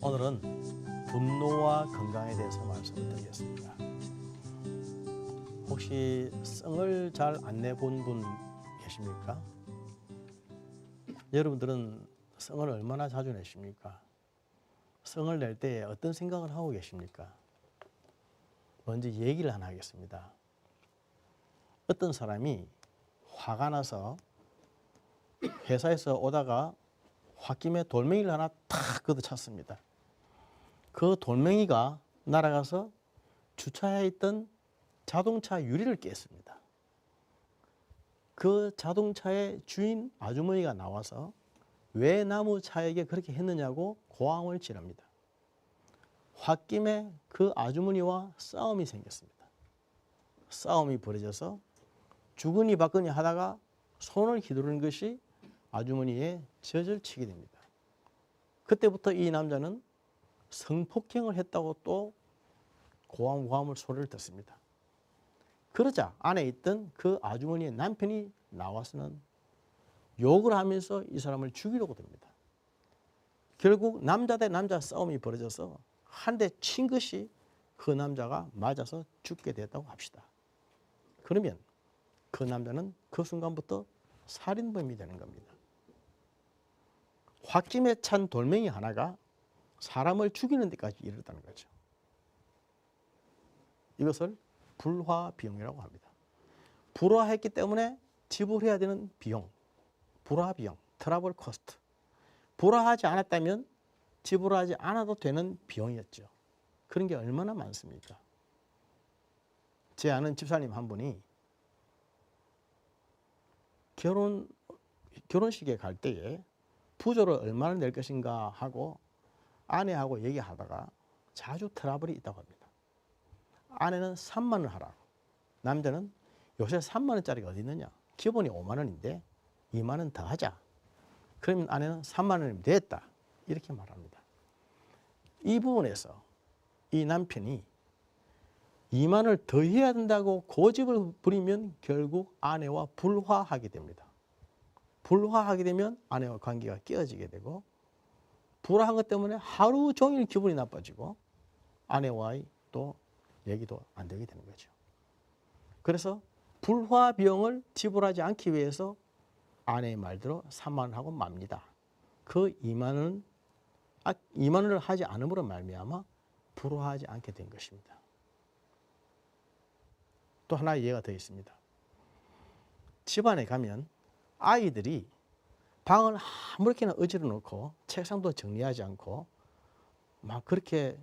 오늘은 분노와 건강에 대해서 말씀을 드리겠습니다. 혹시 성을 잘 안 내본 분 계십니까? 여러분들은 성을 얼마나 자주 내십니까? 성을 낼 때 어떤 생각을 하고 계십니까? 먼저 얘기를 하나 하겠습니다. 어떤 사람이 화가 나서 회사에서 오다가 홧김에 돌멩이를 하나 탁 걷어찼습니다. 그 돌멩이가 날아가서 주차해 있던 자동차 유리를 깼습니다. 그 자동차의 주인 아주머니가 나와서 왜 나무 차에게 그렇게 했느냐고 고함을 지릅니다. 홧김에 그 아주머니와 싸움이 생겼습니다. 싸움이 벌어져서 주거니 받거니 하다가 손을 휘두르는 것이 아주머니의 젖을 치게 됩니다. 그때부터 이 남자는 성폭행을 했다고 또 고함고함을 소리를 듣습니다. 그러자 안에 있던 그 아주머니의 남편이 나와서는 욕을 하면서 이 사람을 죽이려고 됩니다. 결국 남자 대 남자 싸움이 벌어져서 한 대 친 것이 그 남자가 맞아서 죽게 됐다고 합시다. 그러면 그 남자는 그 순간부터 살인범이 되는 겁니다. 홧김에 찬 돌멩이 하나가 사람을 죽이는 데까지 이르렀다는 거죠. 이것을 불화비용이라고 합니다. 불화했기 때문에 지불해야 되는 비용, 불화비용, 트러블 코스트. 불화하지 않았다면 지불하지 않아도 되는 비용이었죠. 그런 게 얼마나 많습니까? 제 아는 집사님 한 분이 결혼식에 갈 때에 부조를 얼마나 낼 것인가 하고 아내하고 얘기하다가 자주 트러블이 있다고 합니다. 아내는 3만 원 하라고. 남자는 요새 3만 원짜리가 어디 있느냐. 기본이 5만 원인데 2만 원 더 하자. 그러면 아내는 3만 원이면 됐다. 이렇게 말합니다. 이 부분에서 이 남편이 2만 원을 더 해야 된다고 고집을 부리면 결국 아내와 불화하게 됩니다. 불화하게 되면 아내와 관계가 깨어지게 되고 불화한 것 때문에 하루 종일 기분이 나빠지고 아내와의 또 얘기도 안 되게 되는 거죠. 그래서 불화 비용을 지불하지 않기 위해서 아내의 말대로 3만 원 하고 맙니다. 그 2만 원을 하지 않음으로 말미암아 불화하지 않게 된 것입니다. 또 하나의 예가 더 있습니다. 집안에 가면 아이들이 방을 아무렇게나 어지러 놓고 책상도 정리하지 않고 막 그렇게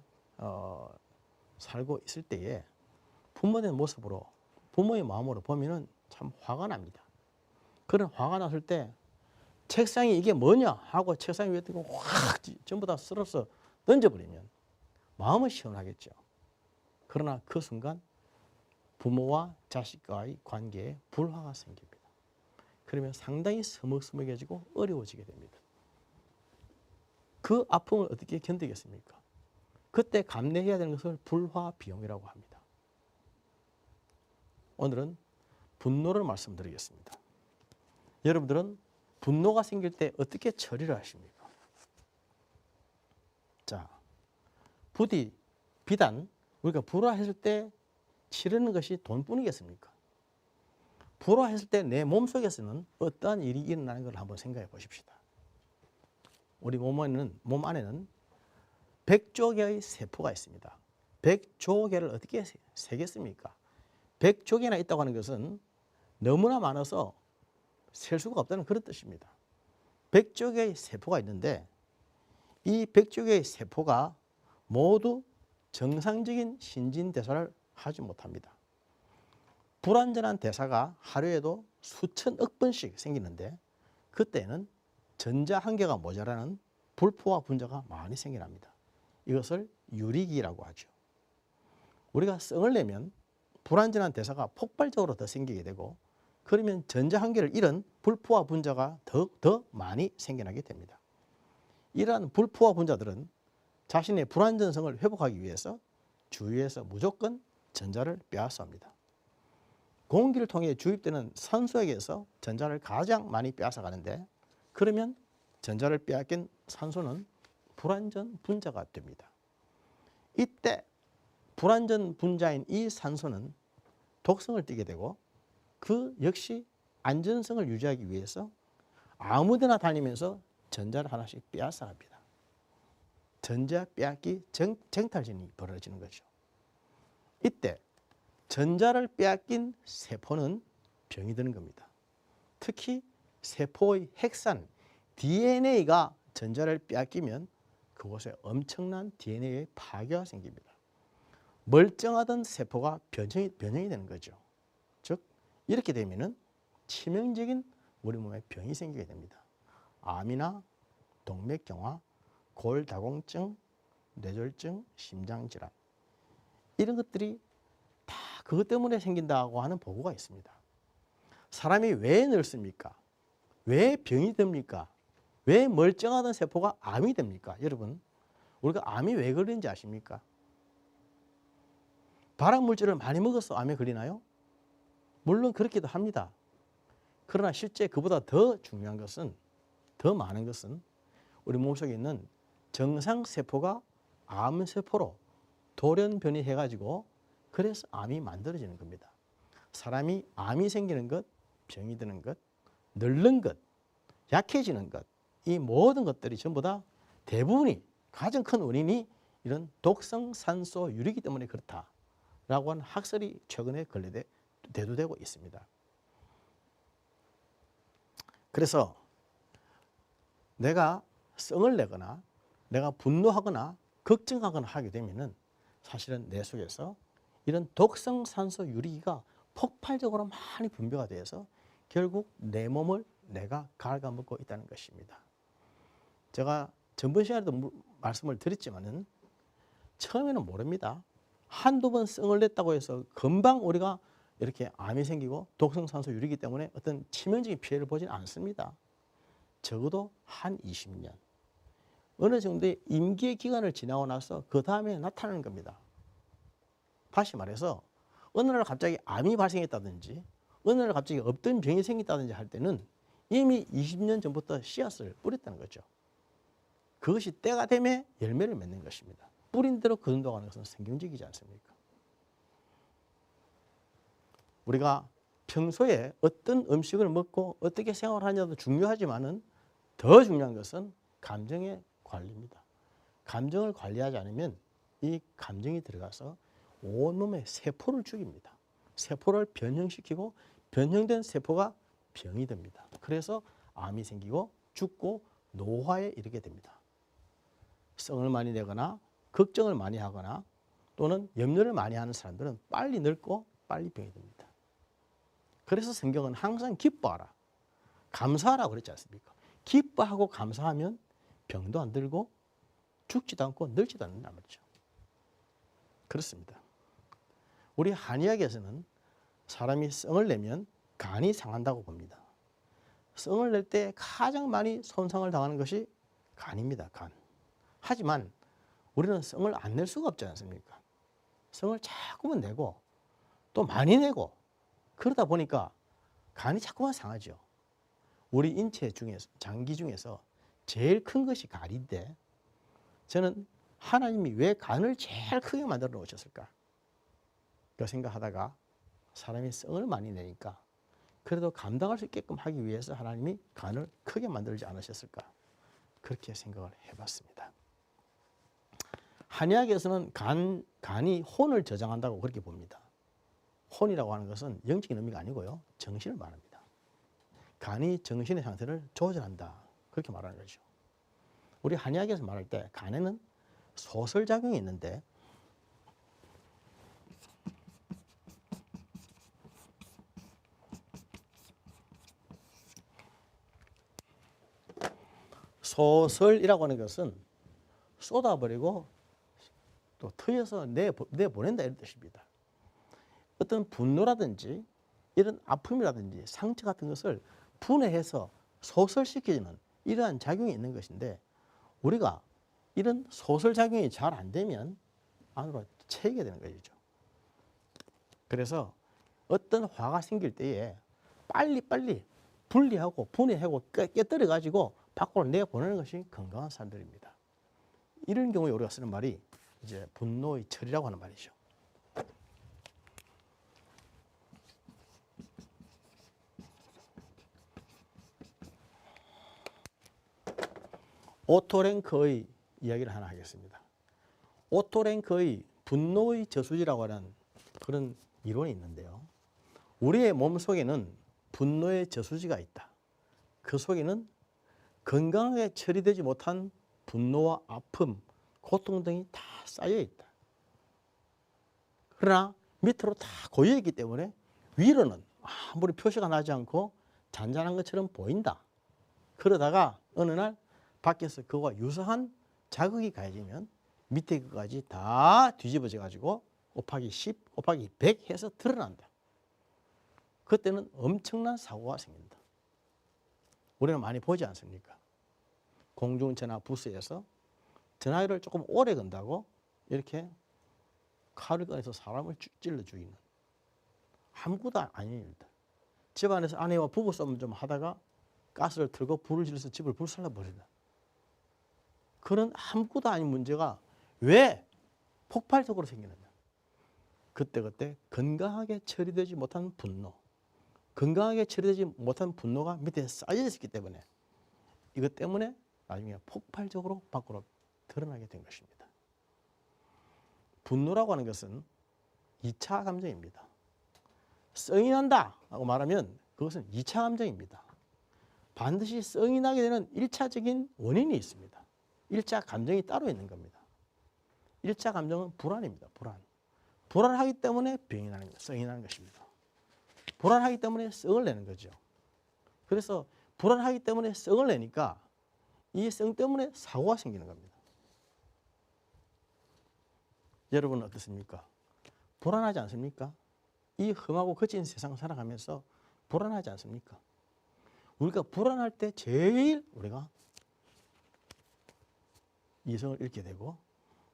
살고 있을 때에 부모의 모습으로 부모의 마음으로 보면은 참 화가 납니다. 그런 화가 났을 때 책상이 이게 뭐냐 하고 책상 위에 뜨고 확 전부 다 쓸어서 던져버리면 마음은 시원하겠죠. 그러나 그 순간 부모와 자식과의 관계에 불화가 생깁니다. 그러면 상당히 서먹서먹해지고 어려워지게 됩니다. 그 아픔을 어떻게 견디겠습니까? 그때 감내해야 되는 것을 불화비용이라고 합니다. 오늘은 분노를 말씀드리겠습니다. 여러분들은 분노가 생길 때 어떻게 처리를 하십니까? 자, 부디 비단 우리가 불화했을 때 치르는 것이 돈뿐이겠습니까? 불화했을 때 내 몸속에서는 어떠한 일이 일어나는 걸 한번 생각해 보십시다. 우리 몸 안에는 100조 개의 세포가 있습니다. 100조 개를 어떻게 세겠습니까? 100조 개나 있다고 하는 것은 너무나 많아서 셀 수가 없다는 그런 뜻입니다. 100조 개의 세포가 있는데 이 100조 개의 세포가 모두 정상적인 신진대사를 하지 못합니다. 불완전한 대사가 하루에도 수천억 번씩 생기는데 그때는 전자 한 개가 모자라는 불포화 분자가 많이 생겨납니다. 이것을 유리기라고 하죠. 우리가 성을 내면 불완전한 대사가 폭발적으로 더 생기게 되고 그러면 전자 한 개를 잃은 불포화 분자가 더 많이 생겨나게 됩니다. 이러한 불포화 분자들은 자신의 불완전성을 회복하기 위해서 주위에서 무조건 전자를 빼앗아 옵니다. 공기를 통해 주입되는 산소에게서 전자를 가장 많이 빼앗아 가는데 그러면 전자를 빼앗긴 산소는 불완전 분자가 됩니다. 이때 불완전 분자인 이 산소는 독성을 띠게 되고 그 역시 안전성을 유지하기 위해서 아무데나 다니면서 전자를 하나씩 빼앗아갑니다. 전자 빼앗기 쟁탈전이 벌어지는 거죠. 이때 전자를 빼앗긴 세포는 병이 드는 겁니다. 특히 세포의 핵산 DNA가 전자를 빼앗기면 그곳에 엄청난 DNA의 파괴가 생깁니다. 멀쩡하던 세포가 변형이 되는 거죠. 즉 이렇게 되면은 치명적인 우리 몸에 병이 생기게 됩니다. 암이나 동맥경화, 골다공증, 뇌졸중, 심장질환 이런 것들이 다 그것 때문에 생긴다고 하는 보고가 있습니다. 사람이 왜 늙습니까? 왜 병이 됩니까? 왜 멀쩡하던 세포가 암이 됩니까? 여러분, 우리가 암이 왜 걸리는지 아십니까? 발암물질을 많이 먹어서 암에 걸리나요? 물론 그렇기도 합니다. 그러나 실제 그보다 더 중요한 것은, 더 많은 것은 우리 몸속에 있는 정상세포가 암세포로 돌연변이해가지고 그래서 암이 만들어지는 겁니다. 사람이 암이 생기는 것, 병이 드는 것, 늙는 것, 약해지는 것, 이 모든 것들이 전부 다 대부분이 가장 큰 원인이 이런 독성 산소 유리기 때문에 그렇다라고 하는 학설이 최근에 대두되고 있습니다. 그래서 내가 성을 내거나 내가 분노하거나 걱정하거나 하게 되면은 사실은 내 속에서 이런 독성 산소 유리기가 폭발적으로 많이 분비가 돼서 결국 내 몸을 내가 갉아먹고 있다는 것입니다. 제가 전번 시간에도 말씀을 드렸지만은 처음에는 모릅니다. 한두 번 성을 냈다고 해서 금방 우리가 이렇게 암이 생기고 독성 산소 유리기 때문에 어떤 치명적인 피해를 보지는 않습니다. 적어도 한 20년. 어느 정도의 임기의 기간을 지나고 나서 그 다음에 나타나는 겁니다. 다시 말해서 어느 날 갑자기 암이 발생했다든지 어느 날 갑자기 없던 병이 생겼다든지 할 때는 이미 20년 전부터 씨앗을 뿌렸다는 거죠. 그것이 때가 되면 열매를 맺는 것입니다. 뿌린 대로 거둔다고 하는 것은 성경적이지 않습니까? 우리가 평소에 어떤 음식을 먹고 어떻게 생활하냐도 중요하지만은 더 중요한 것은 감정의 관리입니다. 감정을 관리하지 않으면 이 감정이 들어가서 온몸의 세포를 죽입니다. 세포를 변형시키고 변형된 세포가 병이 됩니다. 그래서 암이 생기고 죽고 노화에 이르게 됩니다. 성을 많이 내거나 걱정을 많이 하거나 또는 염려를 많이 하는 사람들은 빨리 늙고 빨리 병이 됩니다. 그래서 성경은 항상 기뻐하라, 감사하라고 그랬지 않습니까? 기뻐하고 감사하면 병도 안 들고 죽지도 않고 늙지도 않는단 말이죠. 그렇습니다. 우리 한의학에서는 사람이 성을 내면 간이 상한다고 봅니다. 성을 낼 때 가장 많이 손상을 당하는 것이 간입니다. 간. 하지만 우리는 성을 안 낼 수가 없지 않습니까? 성을 자꾸만 내고 또 많이 내고 그러다 보니까 간이 자꾸만 상하죠. 우리 인체 중에서, 장기 중에서 제일 큰 것이 간인데 저는 하나님이 왜 간을 제일 크게 만들어 놓으셨을까? 그 생각하다가 사람이 성을 많이 내니까 그래도 감당할 수 있게끔 하기 위해서 하나님이 간을 크게 만들지 않으셨을까? 그렇게 생각을 해봤습니다. 한의학에서는 간이 혼을 저장한다고 그렇게 봅니다. 혼이라고 하는 것은 영적인 의미가 아니고요. 정신을 말합니다. 간이 정신의 상태를 조절한다. 그렇게 말하는 거죠. 우리 한의학에서 말할 때 간에는 소설작용이 있는데 소설이라고 하는 것은 쏟아버리고 또 트여서 내보낸다 이런 뜻입니다. 어떤 분노라든지 이런 아픔이라든지 상처 같은 것을 분해해서 소설시키는 이러한 작용이 있는 것인데 우리가 이런 소설작용이 잘 안 되면 안으로 채이게 되는 것이죠. 그래서 어떤 화가 생길 때에 빨리빨리 분리하고 분해하고 깨뜨려가지고 밖으로 내보내는 것이 건강한 사람들입니다. 이런 경우에 우리가 쓰는 말이 이제 분노의 철이라고 하는 말이죠. 오토랭크의 이야기를 하나 하겠습니다. 오토랭크의 분노의 저수지라고 하는 그런 이론이 있는데요. 우리의 몸 속에는 분노의 저수지가 있다. 그 속에는 건강하게 처리되지 못한 분노와 아픔, 고통 등이 다 쌓여 있다. 그러나 밑으로 다 고여 있기 때문에 위로는 아무리 표시가 나지 않고 잔잔한 것처럼 보인다. 그러다가 어느 날 밖에서 그와 유사한 자극이 가해지면 밑에 그까지 다 뒤집어져 가지고 곱하기 10, 곱하기 100 해서 드러난다. 그때는 엄청난 사고가 생긴다. 우리는 많이 보지 않습니까? 공중전화 부스에서 전화기를 조금 오래 건다고 이렇게 칼을 꺼내서 사람을 찔러 죽이는 아무것도 아닌 일이다. 집안에서 아내와 부부싸움 좀 하다가 가스를 틀고 불을 질러서 집을 불살라 버린다. 그런 아무것도 아닌 문제가 왜 폭발적으로 생기느냐. 그때 건강하게 처리되지 못한 분노, 건강하게 처리되지 못한 분노가 밑에 쌓여 있었기 때문에 이것 때문에 나중에 폭발적으로 밖으로 드러나게 된 것입니다. 분노라고 하는 것은 2차 감정입니다. 성이 난다 라고 말하면 그것은 2차 감정입니다. 반드시 성이 나게 되는 1차적인 원인이 있습니다. 1차 감정이 따로 있는 겁니다. 1차 감정은 불안입니다. 불안하기 때문에 병이 나는 것, 성이 나는 것입니다. 불안하기 때문에 성을 내는 거죠. 그래서 불안하기 때문에 성을 내니까 이 성 때문에 사고가 생기는 겁니다. 여러분은 어떻습니까? 불안하지 않습니까? 이 험하고 거친 세상 살아가면서 불안하지 않습니까? 우리가 불안할 때 제일 우리가 이성을 잃게 되고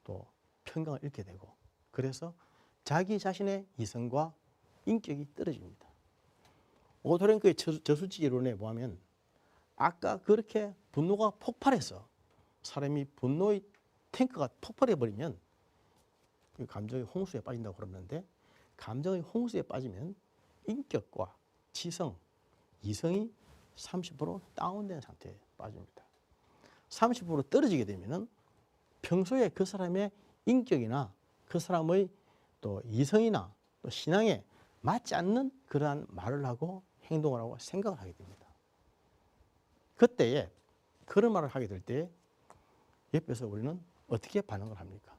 또 평강을 잃게 되고 그래서 자기 자신의 이성과 인격이 떨어집니다. 오토랭크의 저수지 이론에 보면 아까 그렇게 분노가 폭발해서 사람이 분노의 탱크가 폭발해버리면 감정의 홍수에 빠진다고 그러는데 감정의 홍수에 빠지면 인격과 지성, 이성이 30% 다운된 상태에 빠집니다. 30% 떨어지게 되면 평소에 그 사람의 인격이나 그 사람의 또 이성이나 또 신앙에 맞지 않는 그러한 말을 하고 행동을 하고 생각을 하게 됩니다. 그때에 그런 말을 하게 될 때 옆에서 우리는 어떻게 반응을 합니까?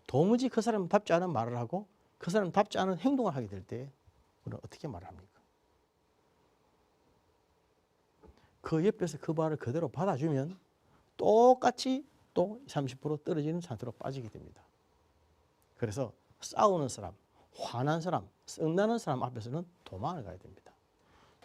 도무지 그 사람답지 않은 말을 하고 그 사람답지 않은 행동을 하게 될 때 우리는 어떻게 말을 합니까? 그 옆에서 그 말을 그대로 받아주면 똑같이 또 30% 떨어지는 상태로 빠지게 됩니다. 그래서 싸우는 사람, 화난 사람, 썩나는 사람 앞에서는 도망을 가야 됩니다.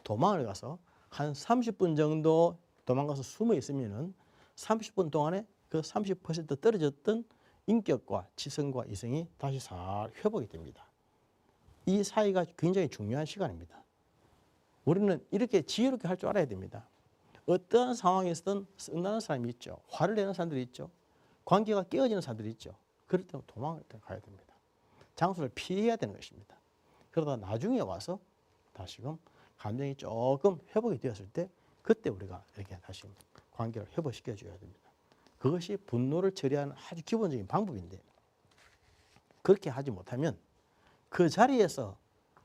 도망을 가서 한 30분 정도 도망가서 숨어 있으면은 30분 동안에 그 30% 떨어졌던 인격과 지성과 이성이 다시 잘 회복이 됩니다. 이 사이가 굉장히 중요한 시간입니다. 우리는 이렇게 지혜롭게 할 줄 알아야 됩니다. 어떠한 상황에서든 썩나는 사람이 있죠. 화를 내는 사람들이 있죠. 관계가 깨어지는 사람들이 있죠. 그럴 때는 도망을 가야 됩니다. 장소를 피해야 되는 것입니다. 그러다 나중에 와서 다시금 감정이 조금 회복이 되었을 때 그때 우리가 이렇게 다시 관계를 회복시켜 줘야 됩니다. 그것이 분노를 처리하는 아주 기본적인 방법인데 그렇게 하지 못하면 그 자리에서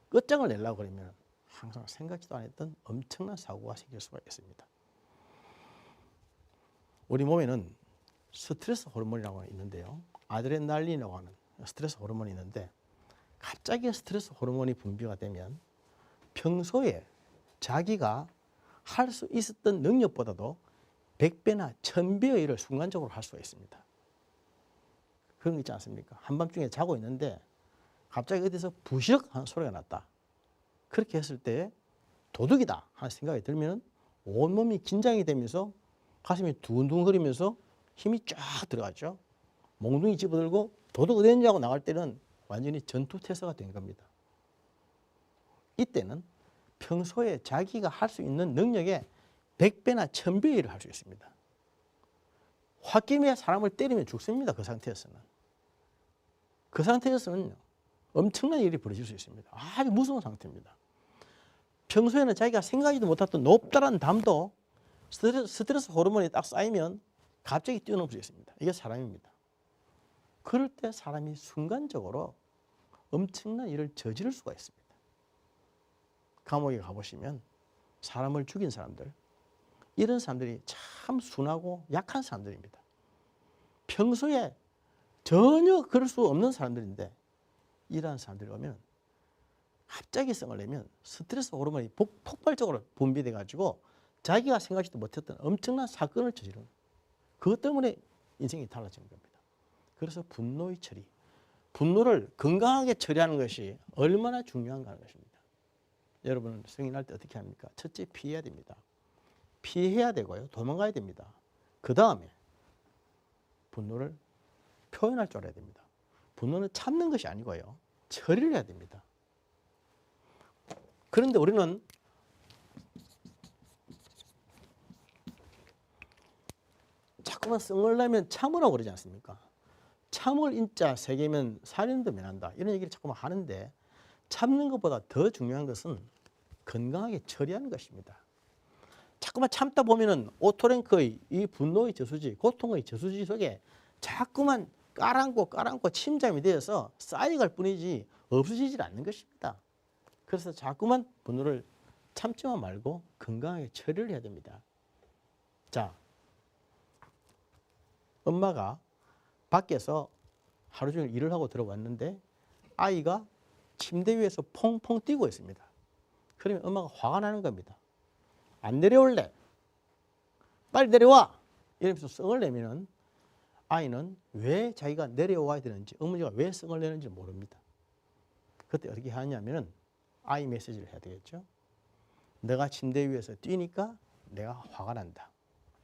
끝장을 내려고 그러면 항상 생각지도 않았던 엄청난 사고가 생길 수가 있습니다. 우리 몸에는 스트레스 호르몬이라고 있는데요. 아드레날린이라고 하는 스트레스 호르몬이 있는데 갑자기 스트레스 호르몬이 분비가 되면 평소에 자기가 할 수 있었던 능력보다도 100배나 1000배의 일을 순간적으로 할 수가 있습니다. 그런 거 있지 않습니까? 한밤중에 자고 있는데 갑자기 어디서 부시럭 하는 소리가 났다. 그렇게 했을 때 도둑이다 하는 생각이 들면 온몸이 긴장이 되면서 가슴이 두근두근거리면서 힘이 쫙 들어갔죠. 몽둥이 집어들고 도둑 어디 있냐고 나갈 때는 완전히 전투태세가 된 겁니다. 이때는 평소에 자기가 할 수 있는 능력의 100배나 1000배의 일을 할 수 있습니다. 홧김에 사람을 때리면 죽습니다. 그 상태에서는. 그 상태에서는 엄청난 일이 벌어질 수 있습니다. 아주 무서운 상태입니다. 평소에는 자기가 생각하지도 못했던 높다란 담도 스트레스 호르몬이 딱 쌓이면 갑자기 뛰어넘을 수 있습니다. 이게 사람입니다. 그럴 때 사람이 순간적으로 엄청난 일을 저지를 수가 있습니다. 감옥에 가보시면 사람을 죽인 사람들, 이런 사람들이 참 순하고 약한 사람들입니다. 평소에 전혀 그럴 수 없는 사람들인데 이러한 사람들이 오면 갑자기 성을 내면 스트레스 호르몬이 폭발적으로 분비돼 가지고 자기가 생각지도 못했던 엄청난 사건을 저지르는 거예요. 그것 때문에 인생이 달라지는 겁니다. 그래서 분노의 처리, 분노를 건강하게 처리하는 것이 얼마나 중요한가 하는 것입니다. 여러분은 승인할 때 어떻게 합니까? 첫째, 피해야 됩니다. 피해야 되고요. 도망가야 됩니다. 그 다음에 분노를 표현할 줄 알아야 됩니다. 분노는 참는 것이 아니고요. 처리를 해야 됩니다. 그런데 우리는 자꾸만 성을 내면 참으라고 그러지 않습니까? 참을 인자 세 개면 살인도 면한다. 이런 얘기를 자꾸만 하는데 참는 것보다 더 중요한 것은 건강하게 처리하는 것입니다. 자꾸만 참다 보면은 오토랭크의 이 분노의 저수지, 고통의 저수지 속에 자꾸만 깔아앉고 침잠이 되어서 쌓여갈 뿐이지 없어지질 않는 것입니다. 그래서 자꾸만 분노를 참지만 말고 건강하게 처리를 해야 됩니다. 자, 엄마가 밖에서 하루 종일 일을 하고 들어왔는데 아이가 침대 위에서 퐁퐁 뛰고 있습니다. 그러면 엄마가 화가 나는 겁니다. 안 내려올래? 빨리 내려와! 이러면서 성을 내면은 아이는 왜 자기가 내려와야 되는지, 어머니가 왜 성을 내는지 모릅니다. 그때 어떻게 하냐면은 아이 메시지를 해야 되겠죠. 내가 침대 위에서 뛰니까 내가 화가 난다.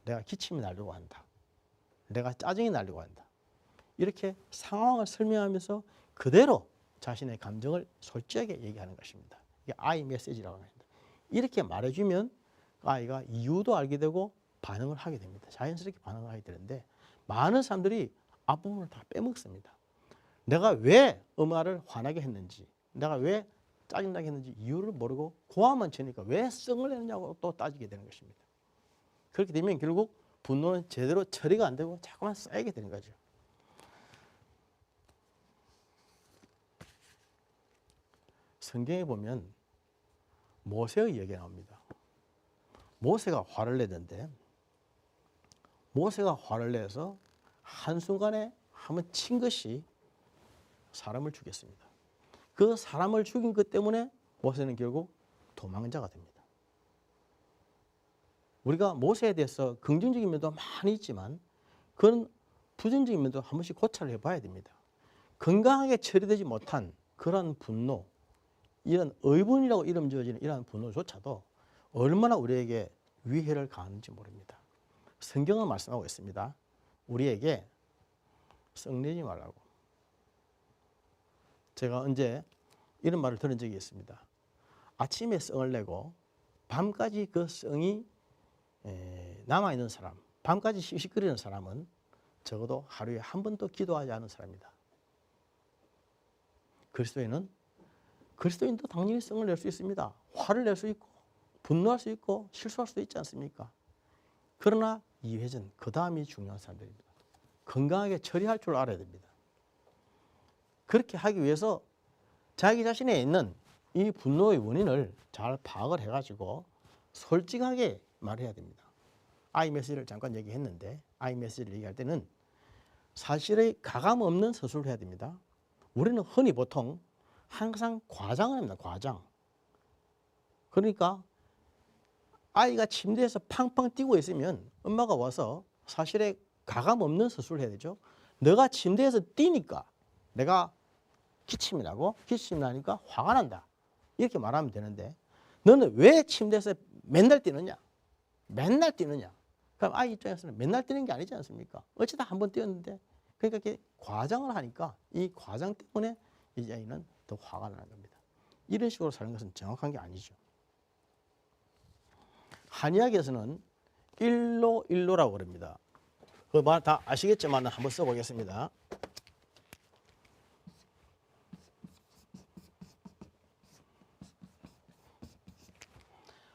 내가 기침이 나려고 한다. 내가 짜증이 나려고 한다. 이렇게 상황을 설명하면서 그대로 자신의 감정을 솔직하게 얘기하는 것입니다. 이게 아이 메시지라고 합니다. 이렇게 말해주면 아이가 이유도 알게 되고 반응을 하게 됩니다. 자연스럽게 반응을 하게 되는데 많은 사람들이 앞부분을 다 빼먹습니다. 내가 왜 엄마를 화나게 했는지, 내가 왜 짜증나게 했는지 이유를 모르고 고함만 치니까 왜 성을 내느냐고 또 따지게 되는 것입니다. 그렇게 되면 결국 분노는 제대로 처리가 안 되고 자꾸만 쌓이게 되는 거죠. 성경에 보면 모세의 이야기가 나옵니다. 모세가 화를 내던데 모세가 화를 내서 한순간에 한번 친 것이 사람을 죽였습니다. 그 사람을 죽인 것 때문에 모세는 결국 도망자가 됩니다. 우리가 모세에 대해서 긍정적인 면도 많이 있지만 그런 부정적인 면도 한 번씩 고찰을 해봐야 됩니다. 건강하게 처리되지 못한 그런 분노, 이런 의분이라고 이름 지어지는 이러한 분노조차도 얼마나 우리에게 위해를 가하는지 모릅니다. 성경은 말씀하고 있습니다. 우리에게 성내지 말라고. 제가 언제 이런 말을 들은 적이 있습니다. 아침에 성을 내고 밤까지 그 성이 남아있는 사람, 밤까지 씩씩거리는 사람은 적어도 하루에 한 번도 기도하지 않은 사람이다. 그리스도인도 당연히 성을 낼 수 있습니다. 화를 낼 수 있고 분노할 수 있고 실수할 수도 있지 않습니까? 그러나 이회전, 그 다음이 중요한 사람들입니다. 건강하게 처리할 줄 알아야 됩니다. 그렇게 하기 위해서 자기 자신에 있는 이 분노의 원인을 잘 파악을 해가지고 솔직하게 말해야 됩니다. 아이 메시지를 잠깐 얘기했는데 아이 메시지를 얘기할 때는 사실의 가감 없는 서술을 해야 됩니다. 우리는 흔히 보통 항상 과장을 합니다. 과장. 그러니까 아이가 침대에서 팡팡 뛰고 있으면 엄마가 와서 사실에 가감 없는 서술을 해야 되죠. 너가 침대에서 뛰니까 내가 기침이 나고 기침이 나니까 화가 난다. 이렇게 말하면 되는데 너는 왜 침대에서 맨날 뛰느냐? 맨날 뛰느냐? 그럼 아이 입장에서는 맨날 뛰는 게 아니지 않습니까? 어쩌다 한 번 뛰었는데 그러니까 이렇게 과장을 하니까 이 과장 때문에 이 아이는 더 화가 나는 겁니다. 이런 식으로 사는 것은 정확한 게 아니죠. 한의학에서는 일로라고 그럽니다. 그 말 다 아시겠지만 한번 써보겠습니다.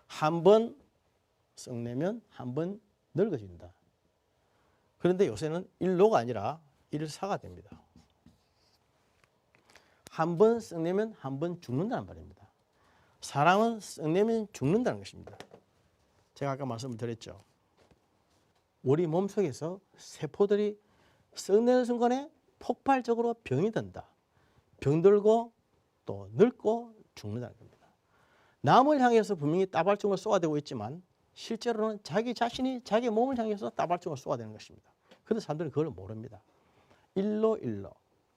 한 번 썩내면 한 번 늙어진다. 그런데 요새는 일로가 아니라 일사가 됩니다. 한 번 썩내면 한 번 죽는다는 말입니다. 사람은 썩내면 죽는다는 것입니다. 제가 아까 말씀을 드렸죠. 우리 몸속에서 세포들이 썩내는 순간에 폭발적으로 병이 든다. 병들고 또 늙고 죽는다는 겁니다. 남을 향해서 분명히 따발총을 쏘아대고 있지만 실제로는 자기 자신이 자기 몸을 향해서 따발총을 쏘아대는 것입니다. 그런데 사람들은 그걸 모릅니다. 일로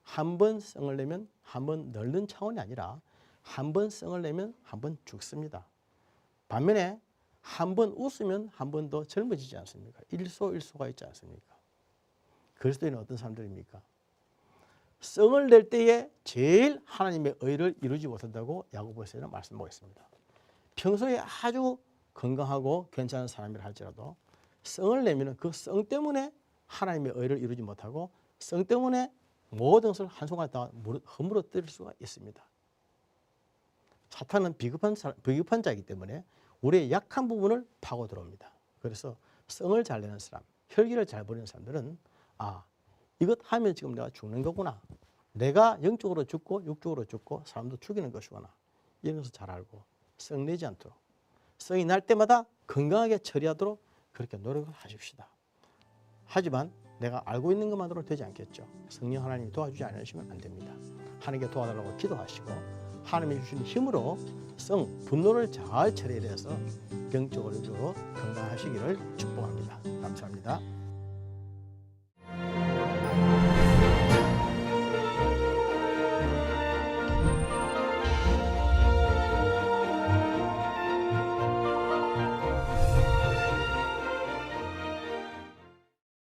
한 번 썽을 내면 한 번 늙는 차원이 아니라 한 번 썽을 내면 한 번 죽습니다. 반면에 한 번 웃으면 한 번 더 젊어지지 않습니까? 일소가 있지 않습니까? 그리스도인은 어떤 사람들입니까? 썽을 낼 때에 제일 하나님의 의를 이루지 못한다고 야고보서에는 말씀하고 있습니다. 평소에 아주 건강하고 괜찮은 사람이라 할지라도 썽을 내면 그 썽 때문에 하나님의 의를 이루지 못하고 썽 때문에 모든 것을 한순간에 다 허물어뜨릴 수가 있습니다. 사탄은 비겁한 자이기 때문에 우리의 약한 부분을 파고 들어옵니다. 그래서 썽을 잘 내는 사람, 혈기를 잘 부리는 사람들은 이것 하면 지금 내가 죽는 거구나. 내가 영적으로 죽고 육적으로 죽고 사람도 죽이는 것이구나. 이런 것을 잘 알고 썩내지 않도록 썽이 날 때마다 건강하게 처리하도록 그렇게 노력을 하십시다. 하지만 내가 알고 있는 것만으로 되지 않겠죠. 성령 하나님이 도와주지 않으시면 안 됩니다. 하나님께 도와달라고 기도하시고 하나님이 주신 힘으로 분노를 잘 처리해서 영적으로 건강하시기를 축복합니다. 감사합니다.